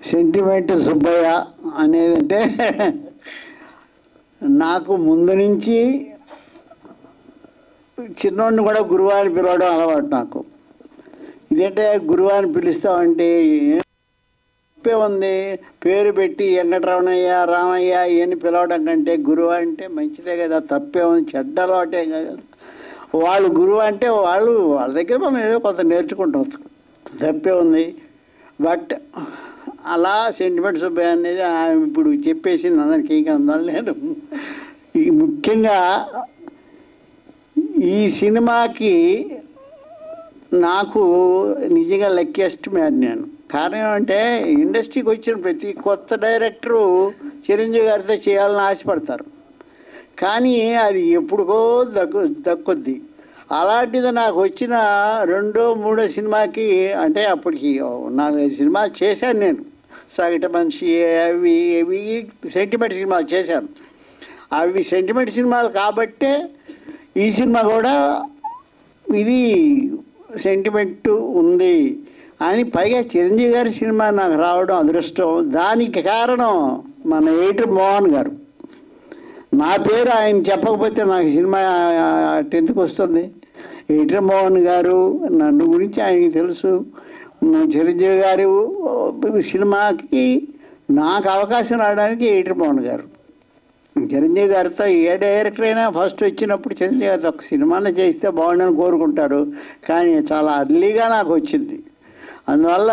Sentiment Subbaiah అనేదంటే నాకు ముందు నుంచి చిన్నోడిని కూడా గురువు అని పిలవడం అలవాటు నాకు. ఇదేంటే గురువు అని పిలుస్తామంటే తప్పే ఉంది, పేరు పెట్టి వెంకటరమణయ్య రామయ్య ఇవన్నీ పిలవడం కంటే గురువు అంటే మంచిదే కదా, తప్పే ఉంది, చెడ్డ అలవాటే కదా. వాళ్ళు గురువు అంటే వాళ్ళ దగ్గర మనం ఏదో కొంత నేర్చుకుంటాం, తప్పే ఉంది. బట్ అలా సెంటిమెంట్ సుబ్బయ్య అనేది ఇప్పుడు చెప్పేసింది అందరికి, ఇంకా అందరం లేదు. ముఖ్యంగా ఈ సినిమాకి నాకు నిజంగా లక్కీయెస్ట్ మ్యాన్ నేను. కారణం ఏమంటే ఇండస్ట్రీకి వచ్చిన ప్రతి కొత్త డైరెక్టరు చిరంజీవి గారితో చేయాలని ఆశపడతారు, కానీ అది ఎప్పుడుకో దక్కుద్ది. అలాంటిది నాకు వచ్చిన 2వ 3వ సినిమాకి, అంటే అప్పటికి 4 సినిమాలు చేశాను నేను. సగటు మనిషి అవి సెంటిమెంట్ సినిమాలు చేశాను. అవి సెంటిమెంట్ సినిమాలు కాబట్టే ఈ సినిమా కూడా ఇది సెంటిమెంట్ ఉంది అని, పైగా చిరంజీవి గారి సినిమా నాకు రావడం అదృష్టం. దానికి కారణం మన ఎడిటర్ మోహన్ గారు. నా పేరు ఆయన చెప్పకపోతే నాకు సినిమా 10th వస్తుంది. ఎడిటర్ మోహన్ గారు నన్ను గురించి ఆయనకి తెలుసు. చిరంజీవి గారు సినిమాకి నాకు అవకాశం రావడానికి ఎడిటర్ మోహన్ గారు. చిరంజీవి గారితో ఏ డైరెక్టర్ అయినా ఫస్ట్ వచ్చినప్పుడు చిరంజీవి గారితో ఒక సినిమాని చేస్తే బాగుండని కోరుకుంటారు, కానీ చాలా అర్లీగా నాకు వచ్చింది. అందువల్ల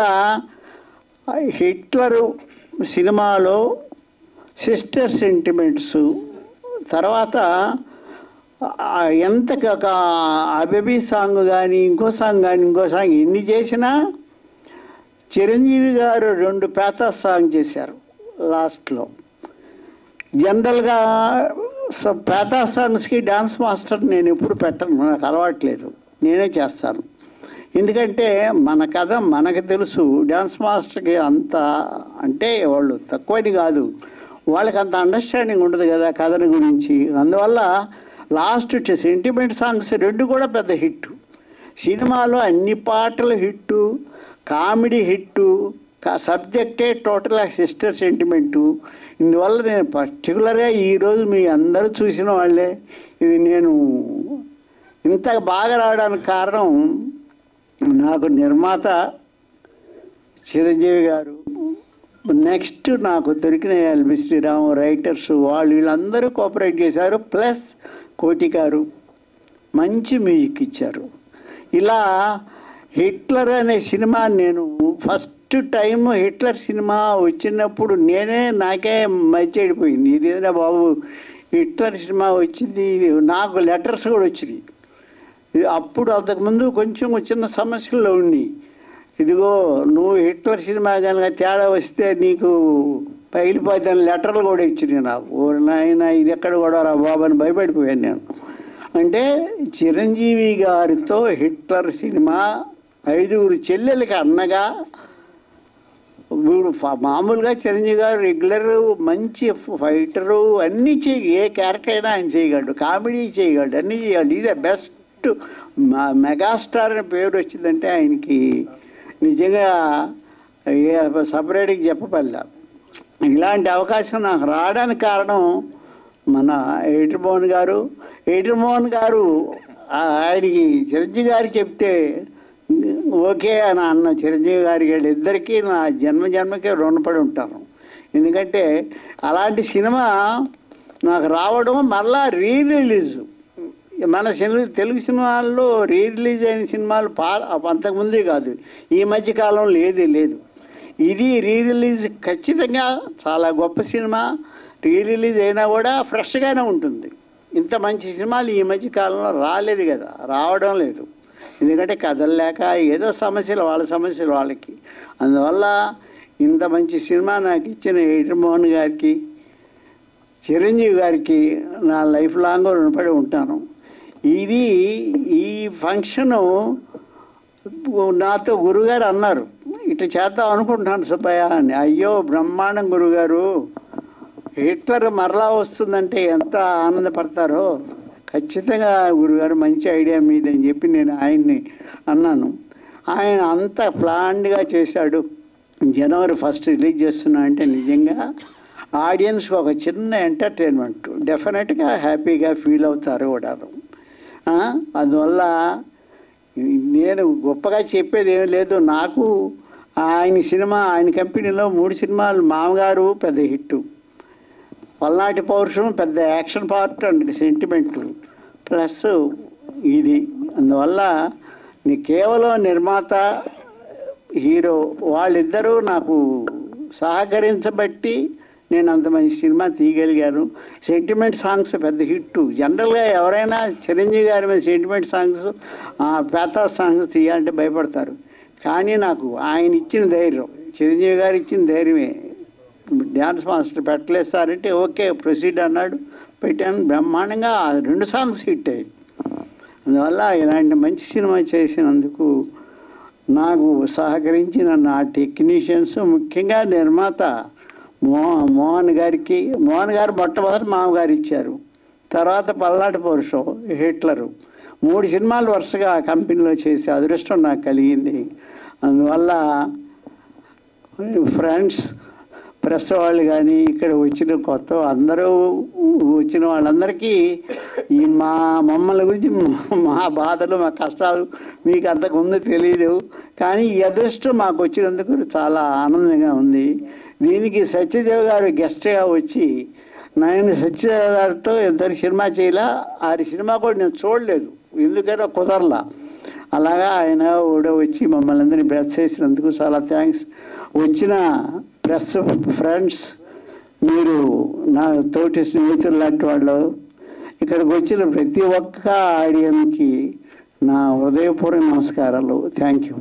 హిట్లరు సినిమాలో సిస్టర్ సెంటిమెంట్స్ తర్వాత ఎంత అబేబీ సాంగ్ కానీ ఇంకో సాంగ్ ఎన్ని చేసినా చిరంజీవి గారు 2 పేతా సాంగ్ చేశారు లాస్ట్లో. జనరల్గా పేతా సాంగ్స్కి డ్యాన్స్ మాస్టర్ నేను ఎప్పుడు పెట్టను, నాకు అలవాట్లేదు, నేనే చేస్తాను. ఎందుకంటే మన కథ మనకు తెలుసు, డ్యాన్స్ మాస్టర్కి అంత అంటే వాళ్ళు తక్కువని కాదు, వాళ్ళకి అంత అండర్స్టాండింగ్ ఉండదు కదా కథని గురించి. అందువల్ల లాస్ట్ సెంటిమెంట్ సాంగ్స్ 2 కూడా పెద్ద హిట్. సినిమాలో అన్ని పాటలు హిట్టు, కామెడీ హిట్టు, సబ్జెక్టే టోటల్గా సిస్టర్ సెంటిమెంటు. ఇందువల్ల నేను పర్టికులర్గా ఈరోజు మీ అందరూ చూసిన వాళ్ళే ఇది నేను ఇంత బాగా రావడానికి కారణం నాకు నిర్మాత చిరంజీవి గారు, నెక్స్ట్ నాకు దొరికిన ఎల్బి శ్రీరామ్, రైటర్స్ వీళ్ళందరూ కోఆపరేట్ చేశారు. ప్లస్ కోటి గారు మంచి మ్యూజిక్ ఇచ్చారు. ఇలా హిట్లర్ అనే సినిమా నేను ఫస్ట్ టైం హిట్లర్ సినిమా వచ్చినప్పుడు నాకే మధ్య అయిపోయింది, ఇదేనా బాబు హిట్లర్ సినిమా వచ్చింది, నాకు లెటర్స్ కూడా వచ్చినాయి. అప్పుడు అంతకుముందు కొంచెం చిన్న సమస్యల్లో ఉండి, ఇదిగో నువ్వు హిట్లర్ సినిమా కనుక తేడా వస్తే నీకు పగిలిపోతాను లెటర్లు కూడా ఇచ్చినాయి నాకు. ఓ నాయన ఇది ఎక్కడ కూడా రా బాబు అని భయపడిపోయాను నేను. అంటే చిరంజీవి గారితో హిట్లర్ సినిమా 5 చెల్లెలకి అన్నగా, వీడు మామూలుగా చిరంజీవి గారు రెగ్యులర్ మంచి ఫైటరు, అన్నీ ఏ క్యారెక్టర్ అయినా ఆయన చేయగలడు, కామెడీ చేయగలడు, అన్నీ చేయగలడు. ఈజ్ ద బెస్ట్ మెగాస్టార్ అనే పేరు వచ్చిందంటే ఆయనకి నిజంగా సపరేట్గా చెప్పపల్లా. ఇలాంటి అవకాశం నాకు రావడానికి కారణం మన ఎడిటర్ మోహన్ గారు ఆయనకి చిరంజీవి గారికి చెప్తే ఓకే అని అన్న చిరంజీవి గారికి ఇద్దరికీ నా జన్మకే రుణపడి ఉంటాను. ఎందుకంటే అలాంటి సినిమా నాకు రావడం, మళ్ళా రిలీజ్ మన తెలుగు సినిమాల్లో రిలీజ్ అయిన సినిమాలు అంతకుముందే కాదు, ఈ మధ్యకాలంలో లేదు. ఇది రిలీజ్ ఖచ్చితంగా చాలా గొప్ప సినిమా. రిలీజ్ అయినా కూడా ఫ్రెష్గానే ఉంటుంది. ఇంత మంచి సినిమాలు ఈ మధ్యకాలంలో రాలేదు కదా, రావడం లేదు. ఎందుకంటే కథలు లేక ఏదో సమస్యలు వాళ్ళ సమస్యలు వాళ్ళకి. అందువల్ల ఇంత మంచి సినిమా నాకు ఇచ్చిన ఎడిటర్ మోహన్ గారికి, చిరంజీవి గారికి నా లైఫ్ లాంగ్ రుణపడి ఉంటాను. ఈ ఫంక్షను నాతో గురుగారు అన్నారు, ఇట్లా చేద్దాం అనుకుంటున్నాను సుబ్బయ్య అని. అయ్యో బ్రహ్మాండం గురుగారు, హిట్లర్ మరలా వస్తుందంటే ఎంత ఆనందపడతారో, ఖచ్చితంగా గురుగారు మంచి ఐడియా మీదని చెప్పి నేను ఆయన్ని అన్నాను. ఆయన అంత ప్లాన్డ్గా చేశాడు. జనవరి 1 రిలీజ్ చేస్తున్నా అంటే నిజంగా ఆడియన్స్కి ఒక చిన్న ఎంటర్టైన్మెంట్, డెఫినెట్గా హ్యాపీగా ఫీల్ అవుతారు కూడా. అందువల్ల నేను గొప్పగా చెప్పేది ఏమీ లేదు. నాకు ఆయన కంపెనీలో 3 సినిమాలు, మామగారు పెద్ద హిట్టు, పల్నాటి పౌరుషం పెద్ద action part and sentiment, plus ఇది. అందువల్ల కేవలం నిర్మాత హీరో వాళ్ళిద్దరూ నాకు సహకరించబట్టి నేను అంత మంచి సినిమా తీయగలిగాను. సెంటిమెంట్ సాంగ్స్ పెద్ద హిట్టు. జనరల్గా ఎవరైనా చిరంజీవి గారి మీద సెంటిమెంట్ సాంగ్స్, పేతా సాంగ్స్ తీయాలంటే భయపడతారు. కానీ నాకు ఆయన ఇచ్చిన ధైర్యం, చిరంజీవి గారు ఇచ్చిన ధైర్యమే. డ్యాన్స్ మాస్టర్ పెట్టలేదు సార్ అంటే ఓకే ప్రొసీడ్ అన్నాడు, పెట్టాను. బ్రహ్మాండంగా 2 సాంగ్స్ హిట్ అయ్యాయి. అందువల్ల ఇలాంటి మంచి సినిమా చేసినందుకు నాకు సహకరించిన నా టెక్నీషియన్స్, ముఖ్యంగా నిర్మాత మోహన్ గారు మొట్టమొదటి మామగారు ఇచ్చారు, తర్వాత పల్నాటి పౌరుషం, హిట్లరు, 3 సినిమాలు వరుసగా కంపెనీలో చేసే అదృష్టం నాకు కలిగింది. అందువల్ల ఫ్రెండ్స్, ప్రెస్ వాళ్ళు కానీ ఇక్కడ వచ్చిన కొత్త అందరూ వచ్చిన వాళ్ళందరికీ మమ్మల్ని గురించి, మా బాధలు, మా కష్టాలు మీకు అంతకుముందు తెలియదు. కానీ ఈ అదృష్టం మాకు వచ్చినందుకు చాలా ఆనందంగా ఉంది. దీనికి సత్యదేవ్ గారు గెస్ట్గా వచ్చి, నేను సత్యదేవ్ గారితో ఇద్దరు సినిమా చేయలా, 6 సినిమా కూడా నేను చూడలేదు, ఎందుకంటే కుదరలా. అలాగా ఆయన కూడా వచ్చి మమ్మల్ని అందరినీ బ్లెస్ చేసినందుకు చాలా థ్యాంక్స్. వచ్చిన ప్రెస్ ఫ్రెండ్స్, మీరు నా తోటి స్నేహితులు లాంటి వాళ్ళు, ఇక్కడికి వచ్చిన ప్రతి ఒక్క ఆడియన్కి నా హృదయపూర్వక నమస్కారాలు. Thank you.